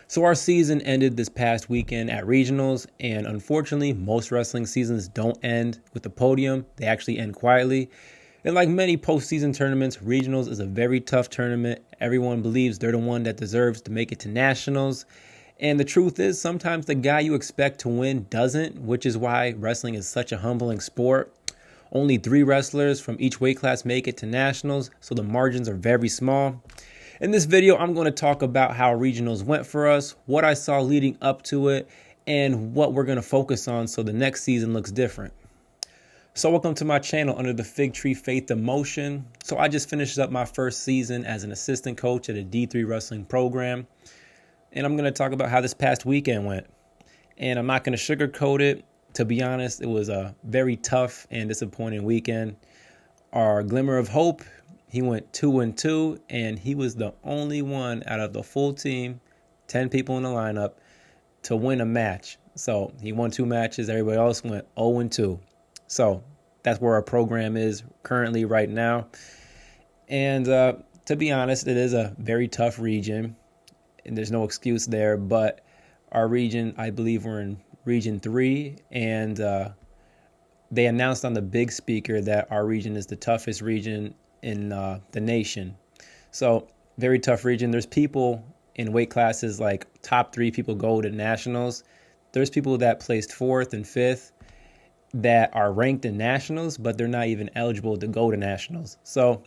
So our season ended this past weekend at regionals, and unfortunately, most wrestling seasons don't end with the podium. They actually end quietly. And like many postseason tournaments, regionals is a very tough tournament. Everyone believes they're the one that deserves to make it to nationals. And the truth is, sometimes the guy you expect to win doesn't, which is why wrestling is such a humbling sport. Only 3 wrestlers from each weight class make it to nationals, so the margins are very small. In this video, I'm going to talk about how regionals went for us, what I saw leading up to it, and what we're going to focus on so the next season looks different. So welcome to my channel under the Fig Tree Faith Emotion. So I just finished up my first season as an assistant coach at a D3 wrestling program. And I'm going to talk about how this past weekend went. And I'm not going to sugarcoat it. To be honest, it was a very tough and disappointing weekend. Our glimmer of hope, he went 2-2, and he was the only one out of the full team, 10 people in the lineup, to win a match. So he won 2 matches. Everybody else went 0-2. So that's where our program is currently right now. And to be honest, it is a very tough region, and there's no excuse there. But our region, I believe we're in Region 3, and they announced on the big speaker that our region is the toughest region in the nation. So very tough region. There's people in weight classes like top 3 people go to nationals. There's people that placed 4th and 5th that are ranked in nationals, but they're not even eligible to go to nationals. So,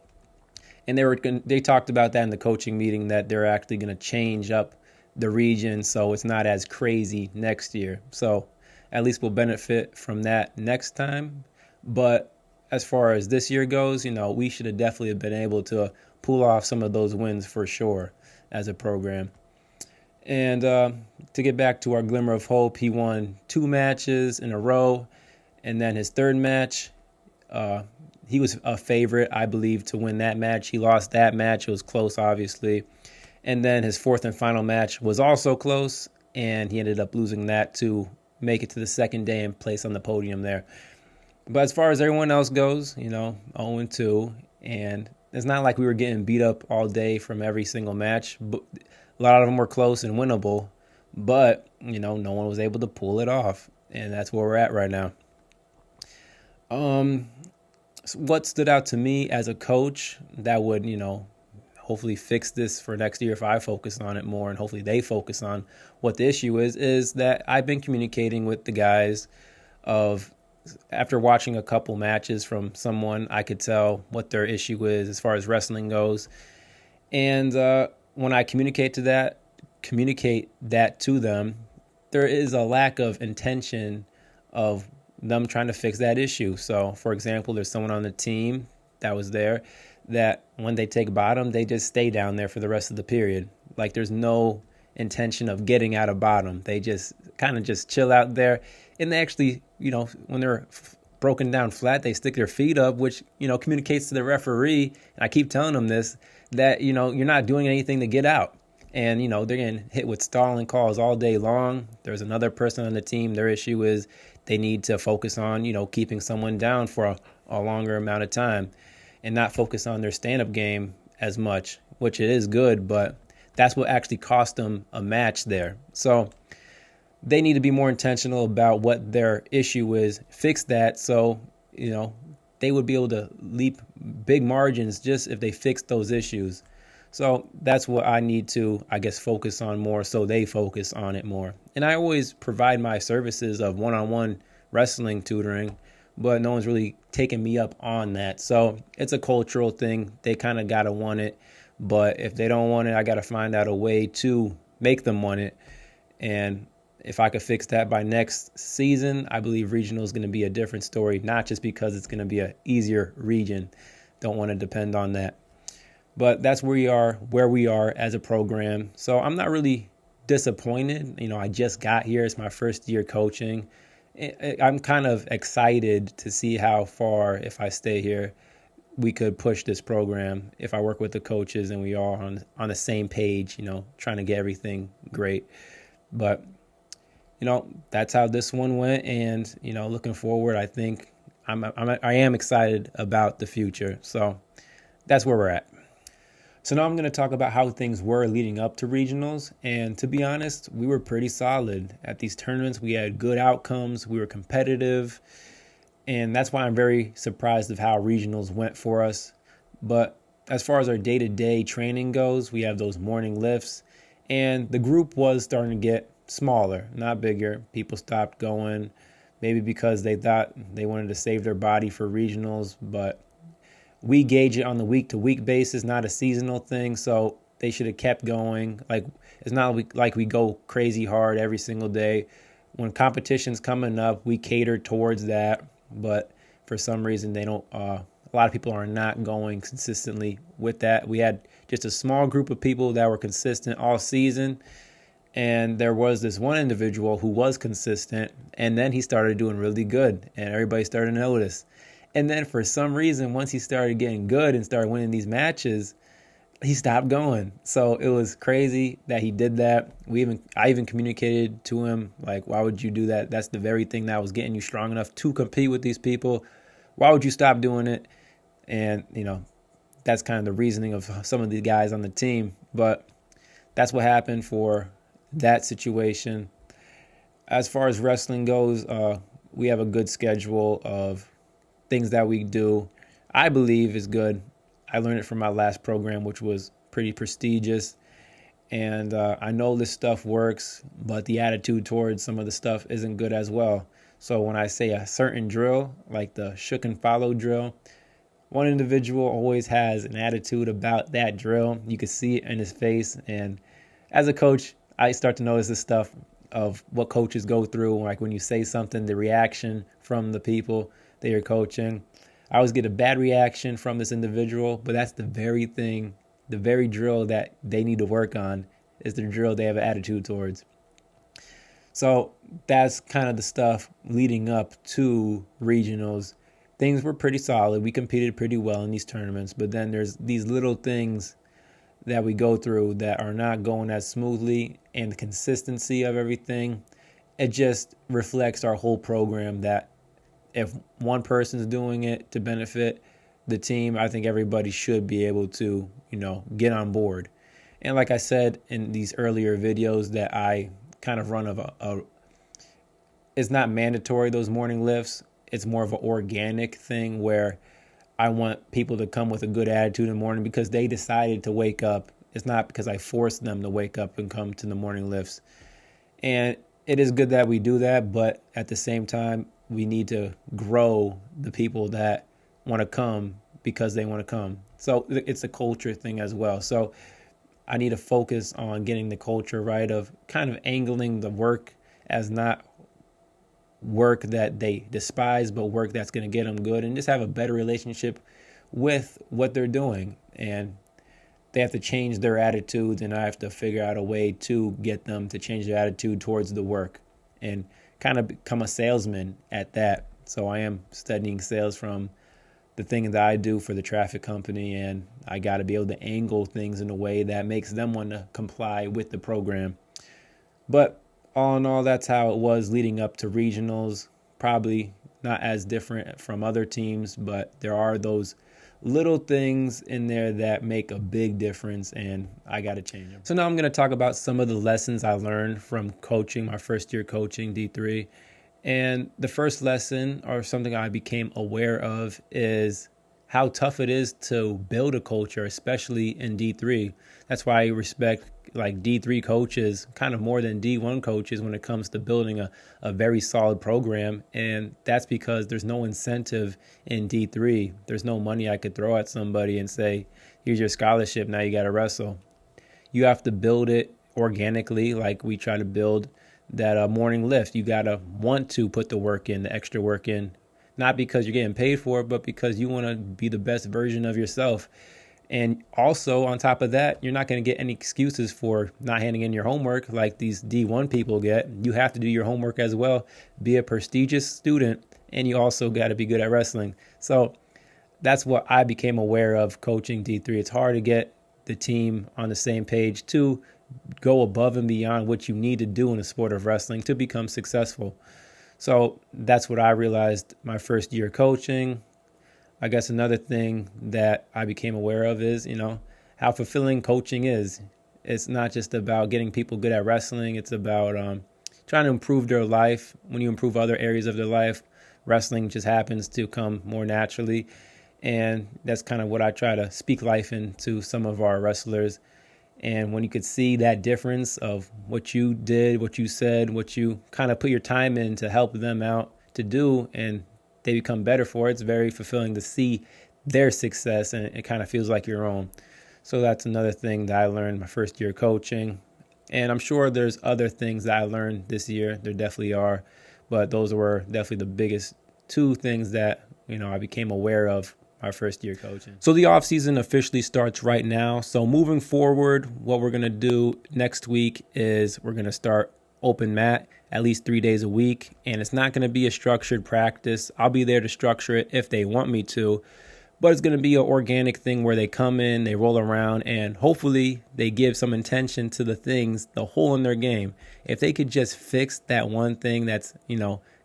and they talked about that in the coaching meeting, that they're actually going to change up the region so it's not as crazy next year. So at least we'll benefit from that next time. But as far as this year goes, we should have definitely been able to pull off some of those wins for sure as a program. And to get back to our glimmer of hope, he won 2 matches in a row. And then his 3rd match, he was a favorite, I believe, to win that match. He lost that match. It was close, obviously. And then his 4th and final match was also close, and he ended up losing that to make it to the second day and place on the podium there. But as far as everyone else goes, 0-2, and it's not like we were getting beat up all day from every single match. But a lot of them were close and winnable, but, no one was able to pull it off, and that's where we're at right now. What stood out to me as a coach that would, hopefully fix this for next year if I focus on it more, and hopefully they focus on what the issue is that I've been communicating with the guys after watching a couple matches from someone, I could tell what their issue is as far as wrestling goes. And when I communicate that to them, there is a lack of intention of them trying to fix that issue. So, for example, there's someone on the team that was there that when they take bottom, they just stay down there for the rest of the period. Like there's no intention of getting out of bottom. They just kind of just chill out there. And they actually, when they're broken down flat, they stick their feet up, which, communicates to the referee. And I keep telling them this, that, you're not doing anything to get out. And, they're getting hit with stalling calls all day long. There's another person on the team. Their issue is they need to focus on, keeping someone down for a longer amount of time and not focus on their stand-up game as much, which it is good, but that's what actually cost them a match there. So they need to be more intentional about what their issue is, fix that so, they would be able to leap big margins just if they fix those issues. So that's what I need to, focus on more so they focus on it more. And I always provide my services of one-on-one wrestling tutoring, but no one's really taking me up on that. So it's a cultural thing. They kind of got to want it. But if they don't want it, I got to find out a way to make them want it. And if I could fix that by next season, I believe regional is going to be a different story, not just because it's going to be an easier region. Don't want to depend on that. But that's where we are as a program. So I'm not really disappointed. I just got here. It's my first year coaching. I'm kind of excited to see how far, if I stay here, we could push this program if I work with the coaches and we are on the same page, trying to get everything great. But, that's how this one went. And, looking forward, I think I am excited about the future. So that's where we're at. So now I'm going to talk about how things were leading up to regionals. And to be honest, we were pretty solid at these tournaments. We had good outcomes. We were competitive. And that's why I'm very surprised of how regionals went for us. But as far as our day-to-day training goes, we have those morning lifts. And the group was starting to get smaller, not bigger. People stopped going, maybe because they thought they wanted to save their body for regionals. But we gauge it on the week-to-week basis, not a seasonal thing. So they should have kept going. Like, it's not like we go crazy hard every single day. When competition's coming up, we cater towards that. But for some reason, they don't. A lot of people are not going consistently with that. We had just a small group of people that were consistent all season. And there was this one individual who was consistent, and then he started doing really good, and everybody started to notice. And then for some reason, once he started getting good and started winning these matches, he stopped going. So it was crazy that he did that. I even communicated to him, like, why would you do that? That's the very thing that was getting you strong enough to compete with these people. Why would you stop doing it? And, that's kind of the reasoning of some of the guys on the team. But that's what happened for that situation. As far as wrestling goes, we have a good schedule of things that we do. I believe is good. I learned it from my last program, which was pretty prestigious. And I know this stuff works, but the attitude towards some of the stuff isn't good as well. So when I say a certain drill, like the shook and follow drill, one individual always has an attitude about that drill. You can see it in his face. And as a coach, I start to notice this stuff of what coaches go through. Like when you say something, the reaction from the people that you're coaching. I always get a bad reaction from this individual, but that's the very thing, the very drill that they need to work on is the drill they have an attitude towards. So that's kind of the stuff leading up to regionals. Things were pretty solid. We competed pretty well in these tournaments, but then there's these little things that we go through that are not going as smoothly, and the consistency of everything, it just reflects our whole program that if one person's doing it to benefit the team, I think everybody should be able to, get on board. And like I said in these earlier videos that I kind of run it's not mandatory, those morning lifts. It's more of an organic thing where I want people to come with a good attitude in the morning because they decided to wake up. It's not because I forced them to wake up and come to the morning lifts. And it is good that we do that, but at the same time, we need to grow the people that want to come because they want to come. So it's a culture thing as well. So I need to focus on getting the culture right of kind of angling the work as not work that they despise, but work that's going to get them good and just have a better relationship with what they're doing. And they have to change their attitudes, and I have to figure out a way to get them to change their attitude towards the work and kind of become a salesman at that. So I am studying sales from the thing that I do for the traffic company, and I got to be able to angle things in a way that makes them want to comply with the program. But all in all, that's how it was leading up to regionals. Probably not as different from other teams, but there are those little things in there that make a big difference, and I got to change them. So now I'm going to talk about some of the lessons I learned from coaching, my first year coaching D3. And the first lesson, or something I became aware of, is how tough it is to build a culture, especially in D3. That's why I respect like D3 coaches kind of more than D1 coaches when it comes to building a very solid program. And that's because there's no incentive in D3. There's no money I could throw at somebody and say, here's your scholarship, now you got to wrestle. You have to build it organically, like we try to build that morning lift. You got to want to put the work in, the extra work in, not because you're getting paid for it, but because you want to be the best version of yourself. And also on top of that, you're not going to get any excuses for not handing in your homework like these D1 people get. You have to do your homework as well, be a prestigious student, and you also got to be good at wrestling. So that's what I became aware of coaching D3. It's hard to get the team on the same page to go above and beyond what you need to do in the sport of wrestling to become successful. So that's what I realized my first year coaching. I guess another thing that I became aware of is, how fulfilling coaching is. It's not just about getting people good at wrestling. It's about trying to improve their life. When you improve other areas of their life, wrestling just happens to come more naturally. And that's kind of what I try to speak life into some of our wrestlers. And when you could see that difference of what you did, what you said, what you kind of put your time in to help them out to do, and they become better for it, it's very fulfilling to see their success, and it kind of feels like your own. So that's another thing that I learned my first year coaching. And I'm sure there's other things that I learned this year. There definitely are. But those were definitely the biggest two things that, I became aware of my first year coaching. So the off season officially starts right now. So moving forward, what we're going to do next week is we're going to start open mat at least 3 days a week. And it's not going to be a structured practice. I'll be there to structure it if they want me to. But it's going to be an organic thing where they come in, they roll around, and hopefully they give some intention to the things, the hole in their game. If they could just fix that one thing that's,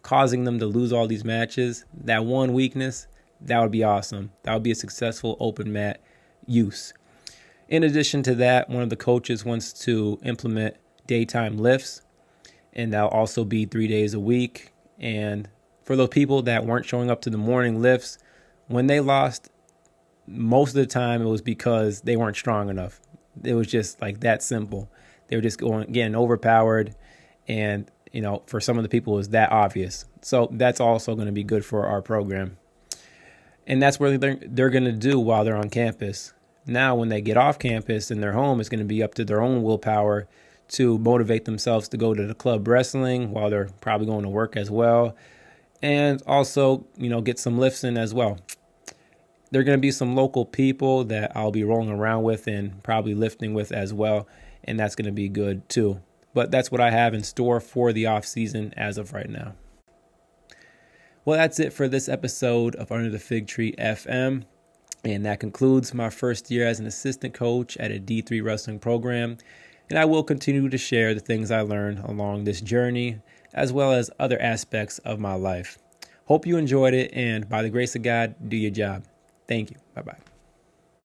causing them to lose all these matches, that one weakness, that would be awesome. That would be a successful open mat use. In addition to that, one of the coaches wants to implement daytime lifts, and that'll also be 3 days a week. And for those people that weren't showing up to the morning lifts, when they lost, most of the time it was because they weren't strong enough. It was just like that simple. They were just getting overpowered, and for some of the people it was that obvious. So that's also going to be good for our program. And that's what they're going to do while they're on campus. Now, when they get off campus in their home, it's going to be up to their own willpower to motivate themselves to go to the club wrestling while they're probably going to work as well. And also, get some lifts in as well. There are going to be some local people that I'll be rolling around with and probably lifting with as well. And that's going to be good too. But that's what I have in store for the off season as of right now. Well, that's it for this episode of Under the Fig Tree FM. And that concludes my first year as an assistant coach at a D3 wrestling program. And I will continue to share the things I learned along this journey, as well as other aspects of my life. Hope you enjoyed it, and by the grace of God, do your job. Thank you. Bye-bye.